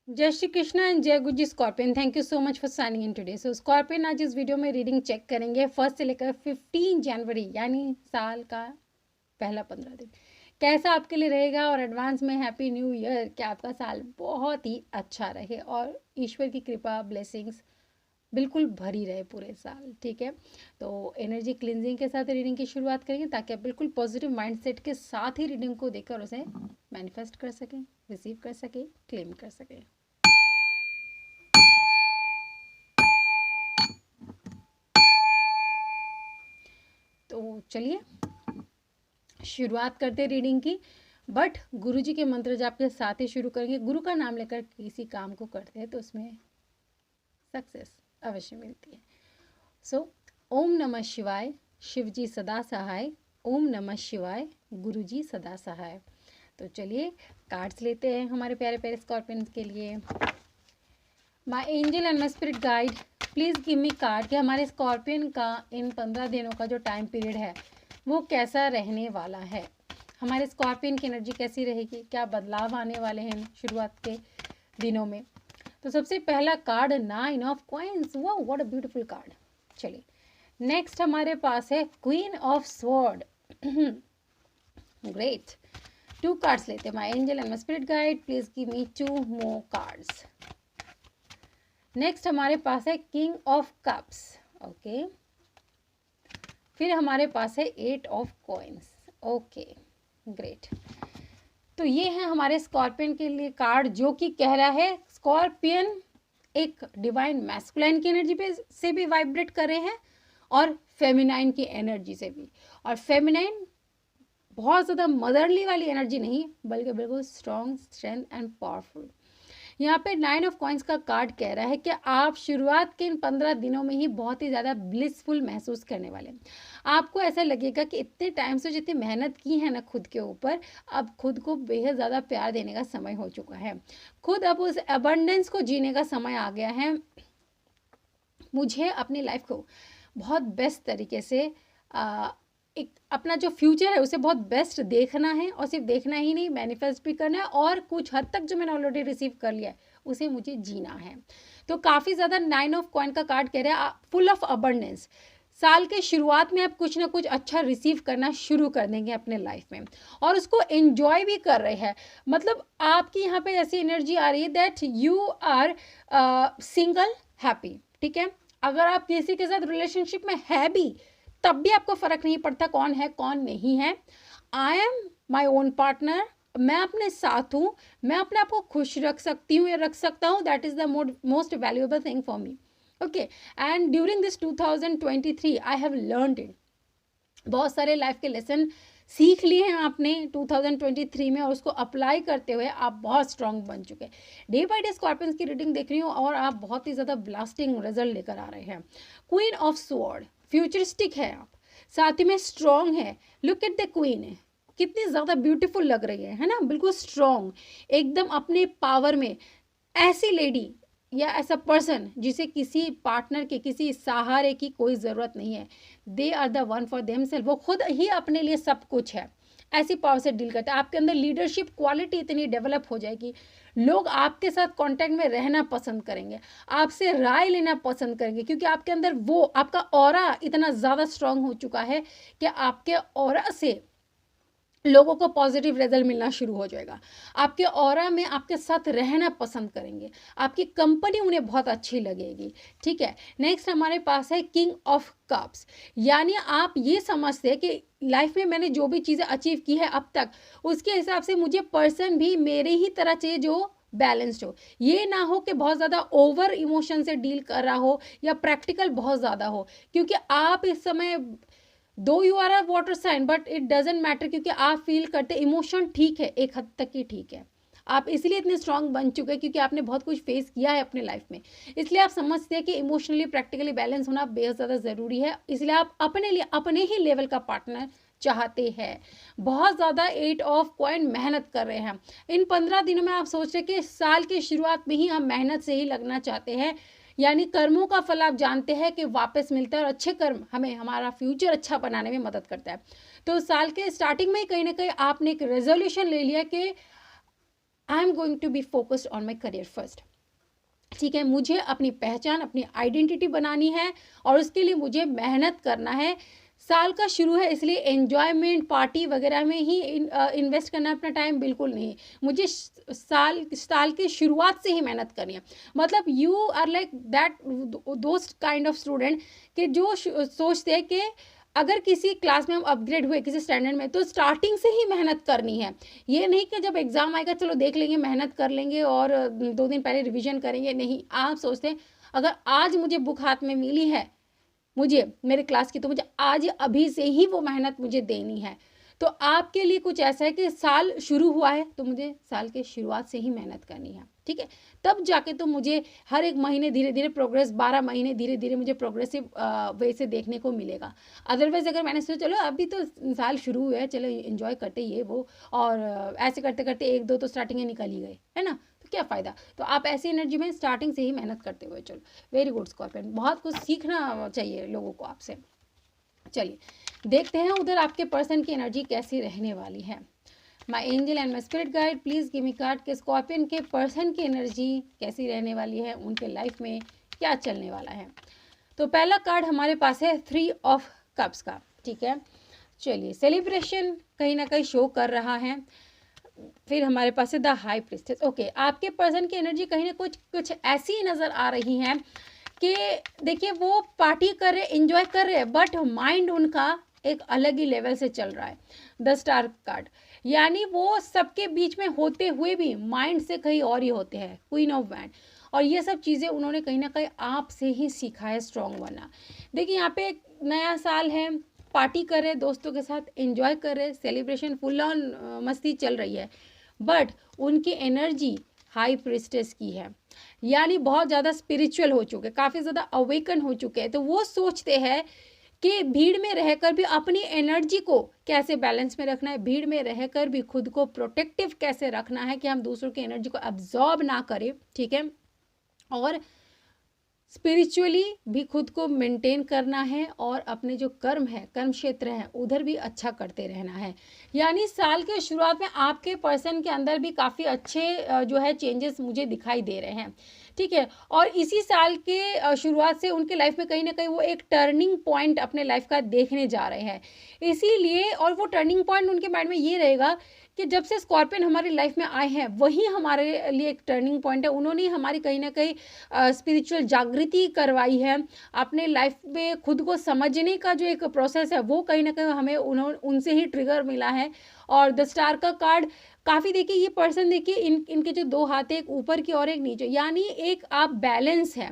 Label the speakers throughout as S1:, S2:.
S1: जय Shri Krishna and Jai Guru ji Scorpion. Thank you so much for signing in today. So Scorpion, आज इस video में reading check करेंगे 1 से लेकर 15 जनवरी यानी साल का पहला 15 दिन कैसा आपके लिए रहेगा। और एडवांस में हैप्पी न्यू ईयर, कि आपका साल बहुत ही अच्छा रहे और ईश्वर की कृपा ब्लेसिंग्स बिल्कुल भरी रहे पूरे साल। ठीक है, तो एनर्जी क्लिनजिंग के साथ रीडिंग की शुरुआत करेंगे ताकि आप बिल्कुल पॉजिटिव माइंडसेट के साथ ही रीडिंग को देखकर उसे मैनिफेस्ट कर सकें, रिसीव कर सकें, क्लेम कर सकें। तो चलिए शुरुआत करते रीडिंग की। बट गुरुजी के मंत्र जाप के साथ ही शुरू करेंगे। गुरु का नाम लेकर किसी काम को करते हैं तो उसमें सक्सेस अवश्य मिलती है। सो ओम नमः शिवाय, शिवजी सदा सहाय। ओम नमः शिवाय, गुरुजी सदा सहाय। तो चलिए कार्ड्स लेते हैं हमारे प्यारे प्यारे स्कॉर्पियंस के लिए। My angel and my spirit guide, please give me card कि हमारे स्कॉर्पियन का इन 15 दिनों का जो टाइम पीरियड है वो कैसा रहने वाला है। हमारे स्कॉर्पियन की एनर्जी कैसी रहेगी, क्या बदलाव आने वाले हैं शुरुआत के दिनों में। तो सबसे पहला कार्ड 9 ऑफ कॉइंस। वाह, व्हाट अ ब्यूटीफुल कार्ड। चलिए नेक्स्ट हमारे पास है queen of sword. Great, 2 cards लेते हैं। My angel and my spirit guide, please give me 2 more cards. Next हमारे पास है किंग ऑफ कप्स। ओके, फिर हमारे पास है 8 ऑफ कॉइन्स। Okay great. तो ये है हमारे स्कॉर्पियन के लिए कार्ड जो कि कह रहा है स्कॉर्पियन एक डिवाइन मैस्कुलाइन की एनर्जी पे से भी वाइब्रेट कर रहे हैं और फेमिनाइन की एनर्जी से भी। और फेमिनाइन बहुत ज़्यादा मदरली वाली एनर्जी नहीं, बल्कि बिल्कुल स्ट्रॉन्ग, स्ट्रेंथ एंड पावरफुल। यहाँ पे 9 ऑफ कॉइंस का कार्ड कह रहा है कि आप शुरुआत के इन 15 दिनों में ही बहुत ही ज़्यादा ब्लिसफुल महसूस करने वाले हैं। आपको ऐसा लगेगा कि इतने टाइम से जितनी मेहनत की है ना खुद के ऊपर, अब खुद को बेहद ज़्यादा प्यार देने का समय हो चुका है। खुद अब उस अबंडेंस को जीने का समय आ गया है। मुझे अपनी लाइफ को बहुत बेस्ट तरीके से एक अपना जो फ्यूचर है उसे बहुत बेस्ट देखना है, और सिर्फ देखना ही नहीं, मैनिफेस्ट भी करना है, और कुछ हद तक जो मैंने ऑलरेडी रिसीव कर लिया है उसे मुझे जीना है। तो काफ़ी ज़्यादा 9 ऑफ कॉइन का कार्ड कह रहा है फुल ऑफ अबंडेंस। साल के शुरुआत में आप कुछ ना कुछ अच्छा रिसीव करना शुरू कर देंगे अपने लाइफ में, और उसको एंजॉय भी कर रहे हैं। मतलब आपकी यहाँ पे ऐसी एनर्जी आ रही है that you are single happy. ठीक है, अगर आप किसी के साथ रिलेशनशिप में है भी तब भी आपको फ़र्क नहीं पड़ता कौन है कौन नहीं है। I am my own partner, मैं अपने साथ हूँ, मैं अपने आप को खुश रख सकती हूँ या रख सकता हूँ। That is the most valuable thing for me. Okay, and during this 2023 I have learned it. बहुत सारे लाइफ के लेसन सीख लिए हैं आपने 2023 में, और उसको अप्लाई करते हुए आप बहुत स्ट्रांग बन चुके हैं। डे बाय डे स्कॉर्पियंस की रीडिंग देख रही हूँ और आप बहुत ही ज़्यादा ब्लास्टिंग रिजल्ट लेकर आ रहे हैं। क्वीन ऑफ स्वॉर्ड, फ्यूचरिस्टिक है आप, साथ ही में स्ट्रांग है। लुक एट द क्वीन, है कितनी ज़्यादा ब्यूटीफुल लग रही है ना, बिल्कुल स्ट्रांग, एकदम अपने पावर में। ऐसी लेडी या ऐसा पर्सन जिसे किसी पार्टनर के, किसी सहारे की कोई ज़रूरत नहीं है। They are the one for themselves, वो खुद ही अपने लिए सब कुछ है। ऐसी पावर से डील करता है। आपके अंदर लीडरशिप क्वालिटी इतनी डेवलप हो जाएगी, लोग आपके साथ कांटेक्ट में रहना पसंद करेंगे, आपसे राय लेना पसंद करेंगे, क्योंकि आपके अंदर वो आपका ऑरा इतना ज़्यादा स्ट्रांग हो चुका है कि आपके ऑरा से लोगों को पॉजिटिव रिजल्ट मिलना शुरू हो जाएगा। आपके ऑरा में आपके साथ रहना पसंद करेंगे, आपकी कंपनी उन्हें बहुत अच्छी लगेगी। ठीक है, नेक्स्ट हमारे पास है किंग ऑफ कप्स। यानी आप ये समझते हैं कि लाइफ में मैंने जो भी चीज़ें अचीव की है अब तक, उसके हिसाब से मुझे पर्सन भी मेरे ही तरह चाहिए जो बैलेंस्ड हो। ये ना हो कि बहुत ज़्यादा ओवर इमोशन से डील कर रहा हो या प्रैक्टिकल बहुत ज़्यादा हो, क्योंकि आप इस समय दो you are a water sign but it doesn't matter, क्योंकि आप फील करते इमोशन ठीक है, एक हद तक ही ठीक है। आप इसलिए इतने स्ट्रांग बन चुके हैं क्योंकि आपने बहुत कुछ फेस किया है अपने लाइफ में। इसलिए आप समझते हैं कि इमोशनली प्रैक्टिकली बैलेंस होना बेहद ज़्यादा ज़रूरी है। इसलिए आप अपने लिए अपने ही लेवल का पार्टनर चाहते हैं। बहुत ज़्यादा 8 ऑफ कॉइन मेहनत कर रहे हैं इन 15 दिनों में। आप सोच रहे कि साल की शुरुआत में ही हम मेहनत से ही लगना चाहते हैं, यानी कर्मों का फल आप जानते हैं कि वापस मिलता है, और अच्छे कर्म हमें हमारा फ्यूचर अच्छा बनाने में मदद करता है। तो साल के स्टार्टिंग में कहीं ना कहीं आपने एक रेजोल्यूशन ले लिया कि I am going to be focused on my career first. ठीक है, मुझे अपनी पहचान, अपनी आइडेंटिटी बनानी है और उसके लिए मुझे मेहनत करना है। साल का शुरू है इसलिए एन्जॉयमेंट, पार्टी वगैरह में ही इन्वेस्ट करना है अपना टाइम, बिल्कुल नहीं। मुझे साल की शुरुआत से ही मेहनत करनी है। मतलब यू आर लाइक दैट दोस्त काइंड ऑफ स्टूडेंट कि जो सोचते हैं कि अगर किसी क्लास में हम अपग्रेड हुए किसी स्टैंडर्ड में, तो स्टार्टिंग से ही मेहनत करनी है। ये नहीं कि जब एग्ज़ाम आएगा चलो देख लेंगे, मेहनत कर लेंगे और 2 दिन पहले रिवीजन करेंगे। नहीं, आप सोचते हैं अगर आज मुझे बुक हाथ में मिली है मुझे मेरे क्लास की, तो मुझे आज अभी से ही वो मेहनत मुझे देनी है। तो आपके लिए कुछ ऐसा है कि साल शुरू हुआ है तो मुझे साल के शुरुआत से ही मेहनत करनी है। ठीक है, तब जाके तो मुझे हर एक महीने धीरे धीरे प्रोग्रेस, 12 महीने धीरे धीरे मुझे प्रोग्रेसिव वे से देखने को मिलेगा। अदरवाइज अगर मैंने सोचा चलो अभी तो साल शुरू हुआ है, चलो इन्जॉय करते ये वो, और ऐसे करते करते 1-2 तो स्टार्टिंग में निकल ही गए, है ना, तो क्या फ़ायदा। तो आप ऐसी एनर्जी में स्टार्टिंग से ही मेहनत करते हुए चलो। वेरी गुड स्कॉर्पियन, बहुत कुछ सीखना चाहिए लोगों को आपसे। चलिए देखते हैं उधर आपके पर्सन की एनर्जी कैसी रहने वाली है। माई angel and my spirit guide please give me card के स्कॉर्पियन के पर्सन की एनर्जी कैसी रहने वाली है, उनके लाइफ में क्या चलने वाला है। तो पहला कार्ड हमारे पास है 3 ऑफ कप्स का। ठीक है, चलिए सेलिब्रेशन कहीं ना कहीं शो कर रहा है। फिर हमारे पास है द हाई प्रीस्टेस। ओके, आपके पर्सन की एनर्जी कहीं ना कुछ ऐसी नज़र आ रही है कि देखिए वो पार्टी कर रहे, एंजॉय कर रहे हैं, बट माइंड उनका एक अलग ही लेवल से चल रहा है। द स्टार कार्ड, यानी वो सबके बीच में होते हुए भी माइंड से कहीं और ही होते हैं। क्वीन ऑफ वैंड, और ये सब चीज़ें उन्होंने कहीं ना कहीं आपसे ही सीखा है स्ट्रॉन्ग बनना। देखिए यहाँ पे एक नया साल है, पार्टी कर रहे, दोस्तों के साथ एंजॉय कर रहे, सेलिब्रेशन फुल ऑन मस्ती चल रही है, बट उनकी एनर्जी हाई प्रीस्टेस की है, यानी बहुत ज़्यादा स्पिरिचुअल हो चुके, काफ़ी ज़्यादा अवेकन हो चुके हैं। तो वो सोचते हैं कि भीड़ में रहकर भी अपनी एनर्जी को कैसे बैलेंस में रखना है, भीड़ में रहकर भी खुद को प्रोटेक्टिव कैसे रखना है कि हम दूसरों की एनर्जी को अब्जॉर्ब ना करें। ठीक है, और स्पिरिचुअली भी खुद को मेंटेन करना है और अपने जो कर्म है, कर्म क्षेत्र है, उधर भी अच्छा करते रहना है। यानी साल के शुरुआत में आपके पर्सन के अंदर भी काफ़ी अच्छे जो है चेंजेस मुझे दिखाई दे रहे हैं। ठीक है, और इसी साल के शुरुआत से उनके लाइफ में कहीं ना कहीं वो एक टर्निंग पॉइंट अपने लाइफ का देखने जा रहे हैं। इसीलिए, और वो टर्निंग पॉइंट उनके माइंड में ये रहेगा कि जब से स्कॉर्पियन हमारी लाइफ में आए हैं वही हमारे लिए एक टर्निंग पॉइंट है। उन्होंने हमारी कहीं ना कहीं स्पिरिचुअल जागृति करवाई है। अपने लाइफ में खुद को समझने का जो एक प्रोसेस है वो कहीं ना कहीं हमें उनसे ही ट्रिगर मिला है। और द स्टार का कार्ड काफ़ी, देखिए ये पर्सन, देखिए इनके जो 2 हाथ है, एक ऊपर की और एक नीचे, यानी एक आप बैलेंस है।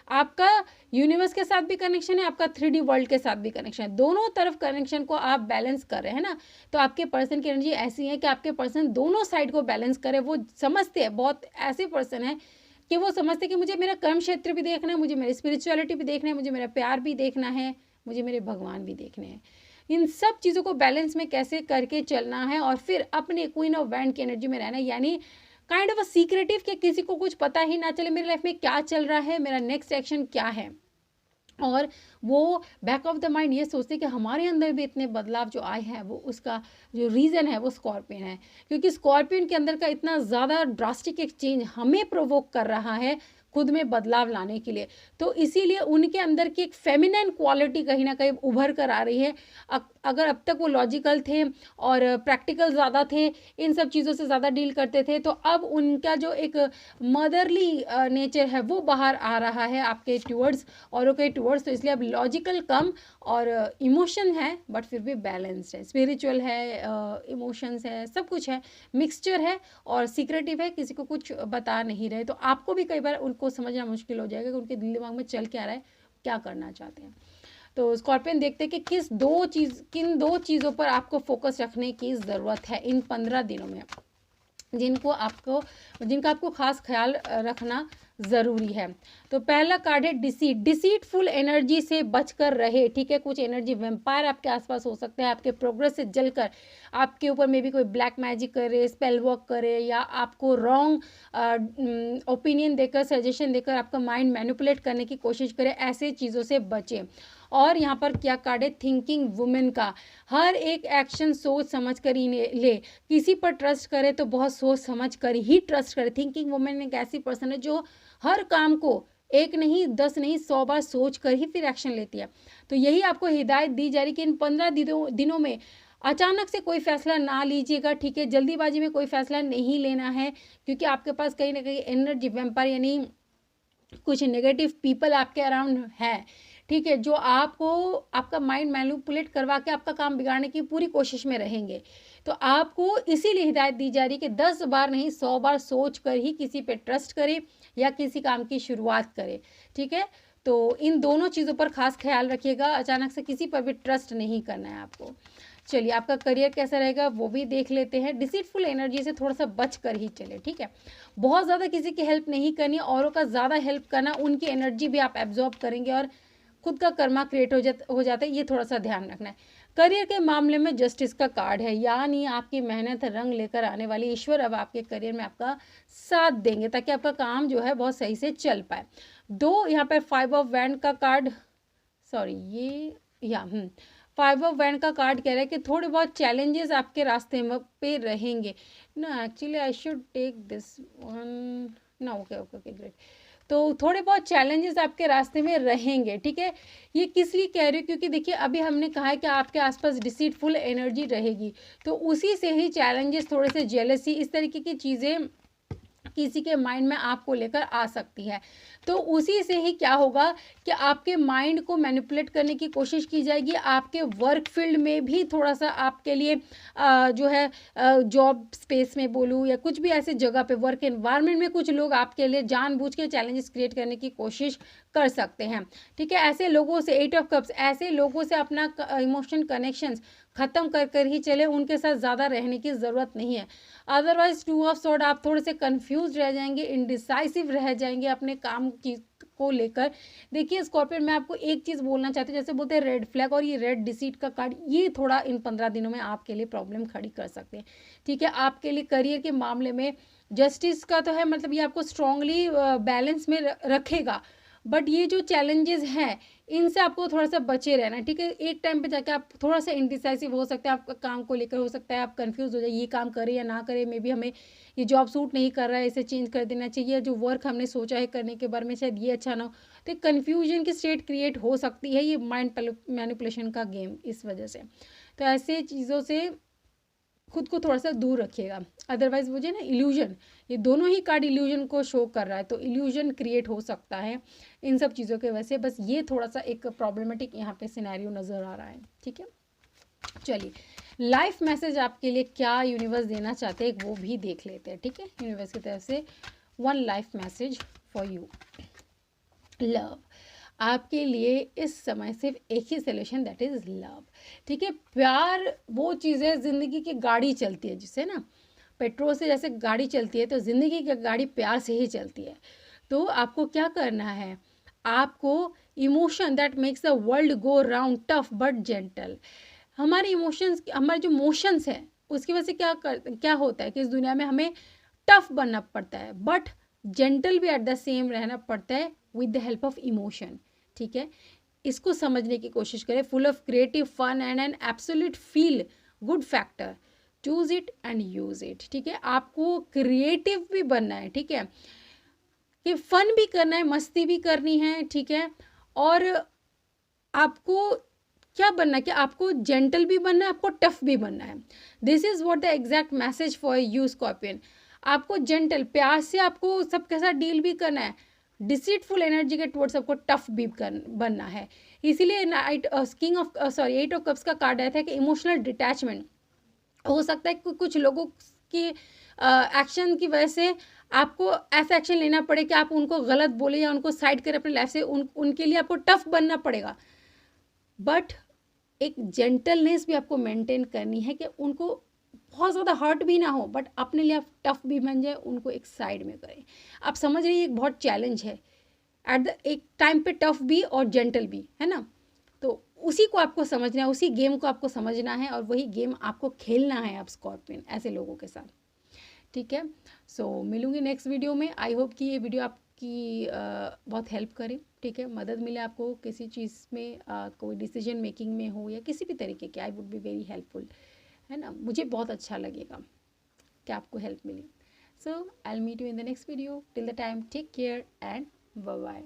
S1: आपका यूनिवर्स के साथ भी कनेक्शन है, आपका 3D वर्ल्ड के साथ भी कनेक्शन है, दोनों तरफ कनेक्शन को आप बैलेंस कर रहे हैं ना। तो आपके पर्सन की एनर्जी ऐसी है कि आपके पर्सन दोनों साइड को बैलेंस करे। वो समझते हैं, बहुत ऐसे पर्सन है कि वो समझते कि मुझे मेरा कर्म क्षेत्र भी देखना है, मुझे मेरी स्पिरिचुअलिटी भी देखना है, मुझे मेरा प्यार भी देखना है, मुझे मेरे भगवान भी देखने हैं। इन सब चीज़ों को बैलेंस में कैसे करके चलना है और फिर अपने क्वीन ऑफ वैंड की एनर्जी में रहना है, यानी काइंड ऑफ अ सीक्रेटिव कि किसी को कुछ पता ही ना चले मेरी लाइफ में क्या चल रहा है, मेरा नेक्स्ट एक्शन क्या है। और वो बैक ऑफ द माइंड ये सोचते कि हमारे अंदर भी इतने बदलाव जो आए हैं, वो उसका जो रीज़न है वो स्कॉर्पियन है, क्योंकि स्कॉर्पियन के अंदर का इतना ज़्यादा ड्रास्टिक एक चेंज हमें प्रोवोक कर रहा है खुद में बदलाव लाने के लिए। तो इसीलिए उनके अंदर की एक फेमिनाइन क्वालिटी कहीं ना कहीं उभर कर आ रही है। अगर अब तक वो लॉजिकल थे और प्रैक्टिकल ज़्यादा थे, इन सब चीज़ों से ज़्यादा डील करते थे, तो अब उनका जो एक मदरली नेचर है वो बाहर आ रहा है आपके टूवर्ड्स, औरों के टूवर्ड्स। तो इसलिए अब लॉजिकल कम और इमोशन है, बट फिर भी बैलेंस्ड है, स्पिरिचुअल है, इमोशंस है, सब कुछ है, मिक्सचर है और सीक्रेटिव है, किसी को कुछ बता नहीं रहे। तो आपको भी कई बार उनको समझना मुश्किल हो जाएगा कि उनके दिल दिमाग में चल क्या रहा है, क्या करना चाहते हैं। तो स्कॉर्पियन देखते हैं कि किन दो चीज़ों पर आपको फोकस रखने की ज़रूरत है इन 15 दिनों में, जिनका आपको खास ख्याल रखना ज़रूरी है। तो पहला कार्ड है डिसीट, डिसीटफुल एनर्जी से बचकर रहे, ठीक है। कुछ एनर्जी वेम्पायर आपके आसपास हो सकते हैं, आपके प्रोग्रेस से जलकर आपके ऊपर में भी कोई ब्लैक मैजिक करे, स्पेल वर्क करे, या आपको रॉन्ग ओपिनियन देकर, सजेशन देकर आपका माइंड मैनिपुलेट करने की कोशिश करे, ऐसे चीज़ों से बचें। और यहाँ पर क्या कार्ड है, थिंकिंग वुमेन का, हर एक एक्शन सोच समझ कर ही ले, किसी पर ट्रस्ट करे तो बहुत सोच समझ कर ही ट्रस्ट करे। थिंकिंग वुमेन एक ऐसी पर्सन है जो हर काम को एक नहीं 10 नहीं 100 बार सोच कर ही फिर एक्शन लेती है। तो यही आपको हिदायत दी जा रही कि इन 15 दिनों में अचानक से कोई फैसला ना लीजिएगा, ठीक है। जल्दीबाजी में कोई फैसला नहीं लेना है, क्योंकि आपके पास कहीं ना कहीं एनर्जी वेम्पायर यानी कुछ नेगेटिव पीपल आपके अराउंड है, ठीक है, जो आपको आपका माइंड मैनिपुलेट करवा के आपका काम बिगाड़ने की पूरी कोशिश में रहेंगे। तो आपको इसीलिए हिदायत दी जा रही है कि 10 बार नहीं 100 बार सोच कर ही किसी पे ट्रस्ट करें या किसी काम की शुरुआत करें, ठीक है। तो इन दोनों चीज़ों पर खास ख्याल रखिएगा, अचानक से किसी पर भी ट्रस्ट नहीं करना है आपको। चलिए, आपका करियर कैसा रहेगा वो भी देख लेते हैं। डिसीटफुल एनर्जी से थोड़ा सा बच कर ही चले, ठीक है। बहुत ज़्यादा किसी की हेल्प नहीं करनी, औरों का ज़्यादा हेल्प करना, उनकी एनर्जी भी आप एब्जॉर्ब करेंगे और खुद का कर्मा क्रिएट हो जाता है, ये थोड़ा सा ध्यान रखना है। करियर के मामले में जस्टिस का कार्ड है, यानी आपकी मेहनत रंग लेकर आने वाली, ईश्वर अब आपके करियर में आपका साथ देंगे ताकि आपका काम जो है बहुत सही से चल पाए। दो यहाँ पर 5 ऑफ वैंड का कार्ड, सॉरी ये या 5 ऑफ वैंड का कार्ड कह रहा है कि थोड़े बहुत चैलेंजेस आपके रास्ते में पे रहेंगे ना। Actually I should take this one ना। Okay okay okay great. तो थोड़े बहुत चैलेंजेस आपके रास्ते में रहेंगे, ठीक है। ये किस लिए कह रही हूँ, क्योंकि देखिए अभी हमने कहा है कि आपके आसपास डिसीटफुल एनर्जी रहेगी, तो उसी से ही चैलेंजेस, थोड़े से जेलसी, इस तरीके की चीज़ें किसी के माइंड में आपको लेकर आ सकती है। तो उसी से ही क्या होगा कि आपके माइंड को मैनिपुलेट करने की कोशिश की जाएगी। आपके वर्क फील्ड में भी थोड़ा सा आपके लिए जो है जॉब स्पेस में बोलूँ या कुछ भी ऐसे जगह पे वर्क एनवायरनमेंट में कुछ लोग आपके लिए जानबूझ के चैलेंजेस क्रिएट करने की कोशिश कर सकते हैं, ठीक है। ऐसे लोगों से 8 ऑफ कप्स, ऐसे लोगों से अपना इमोशन कनेक्शंस ख़त्म कर ही चले, उनके साथ ज़्यादा रहने की ज़रूरत नहीं है। अदरवाइज 2 ऑफ सॉर्ड, आप थोड़े से कंफ्यूज रह जाएंगे, इनडिसाइसिव रह जाएंगे अपने काम की को लेकर। देखिए स्कॉर्पियन, मैं आपको एक चीज़ बोलना चाहती हूँ, जैसे बोलते हैं रेड फ्लैग और ये रेड डिसीट का कार्ड, ये थोड़ा इन 15 दिनों में आपके लिए प्रॉब्लम खड़ी कर सकते हैं, ठीक है। आपके लिए करियर के मामले में जस्टिस का तो है, मतलब ये आपको स्ट्रांगली बैलेंस में रखेगा, बट ये जो चैलेंजेस हैं इनसे आपको थोड़ा सा बचे रहना है, ठीक है। एक टाइम पे जाके आप थोड़ा सा इंडिसाइसिव हो सकते हैं, आपका काम को लेकर हो सकता है आप कंफ्यूज हो जाए, ये काम करें या ना करें, मे बी हमें ये जॉब सूट नहीं कर रहा है, इसे चेंज कर देना चाहिए, जो वर्क हमने सोचा है करने के बारे में शायद ये अच्छा ना हो। तो कन्फ्यूजन की स्टेट क्रिएट हो सकती है, ये माइंड मैनिपुलेशन का गेम इस वजह से। तो ऐसे चीज़ों से खुद को थोड़ा सा दूर रखिएगा। अदरवाइज मुझे ना इल्यूजन, ये दोनों ही कार्ड इल्यूजन को शो कर रहा है, तो इल्यूजन क्रिएट हो सकता है इन सब चीज़ों के वजह से। बस ये थोड़ा सा एक प्रॉब्लमेटिक यहाँ पे सिनेरियो नज़र आ रहा है, ठीक है। चलिए, लाइफ मैसेज आपके लिए क्या यूनिवर्स देना चाहते हैं वो भी देख लेते हैं, ठीक है। यूनिवर्स की तरफ से 1 life message for you. Love, आपके लिए इस समय सिर्फ एक ही सोल्यूशन, दैट इज़ लव, ठीक है। प्यार वो चीज़ है, ज़िंदगी की गाड़ी चलती है जिससे ना पेट्रोल से जैसे गाड़ी चलती है, तो ज़िंदगी की गाड़ी प्यार से ही चलती है। तो आपको क्या करना है, आपको emotion that makes the world go round, tough but gentle. हमारे इमोशंस, हमारे जो मोशंस हैं उसकी वजह से क्या होता है कि इस दुनिया में हमें टफ बनना पड़ता है, बट जेंटल भी एट द सेम रहना पड़ता है with the help of emotion, ठीक है। इसको समझने की कोशिश करें। Full of creative fun and an absolute feel good factor, choose it and use it, ठीक है। आपको क्रिएटिव भी बनना है, ठीक है, कि फन भी करना है, मस्ती भी करनी है, ठीक है। और आपको क्या बनना है कि आपको जेंटल भी बनना है, आपको टफ भी बनना है। This is what the exact message for you scorpion. आपको जेंटल, प्यार से आपको सबके साथ डील भी करना है, डिसीटफुल एनर्जी के टुवर्ड्स आपको टफ भी बनना है। इसीलिए किंग ऑफ 8 ऑफ कप्स का कार्ड आया था कि इमोशनल डिटैचमेंट हो सकता है कि कुछ लोगों की एक्शन की वजह से आपको ऐसा एक्शन लेना पड़े कि आप उनको गलत बोले या उनको साइड करें अपने लाइफ से, उनके लिए आपको टफ बनना पड़ेगा, बट एक जेंटलनेस भी आपको मेंटेन करनी है कि उनको बहुत ज़्यादा हर्ट भी ना हो, बट अपने लिए आप टफ भी बन जाए, उनको एक साइड में करें। आप समझ रही है, एक बहुत चैलेंज है एट द एक टाइम पे, टफ भी और जेंटल भी, है ना। तो उसी को आपको समझना है, उसी गेम को आपको समझना है, और वही गेम आपको खेलना है आप स्कॉर्पियन ऐसे लोगों के साथ, ठीक है। सो मिलूंगी नेक्स्ट वीडियो में। आई होप कि ये वीडियो आपकी बहुत हेल्प करे, ठीक है, मदद मिले आपको किसी चीज़ में, कोई डिसीजन मेकिंग में हो या किसी भी तरीके के, I would be very helpful, है ना। मुझे बहुत अच्छा लगेगा कि आपको हेल्प मिली। So I will meet you in the next video, till the time take care and bye bye.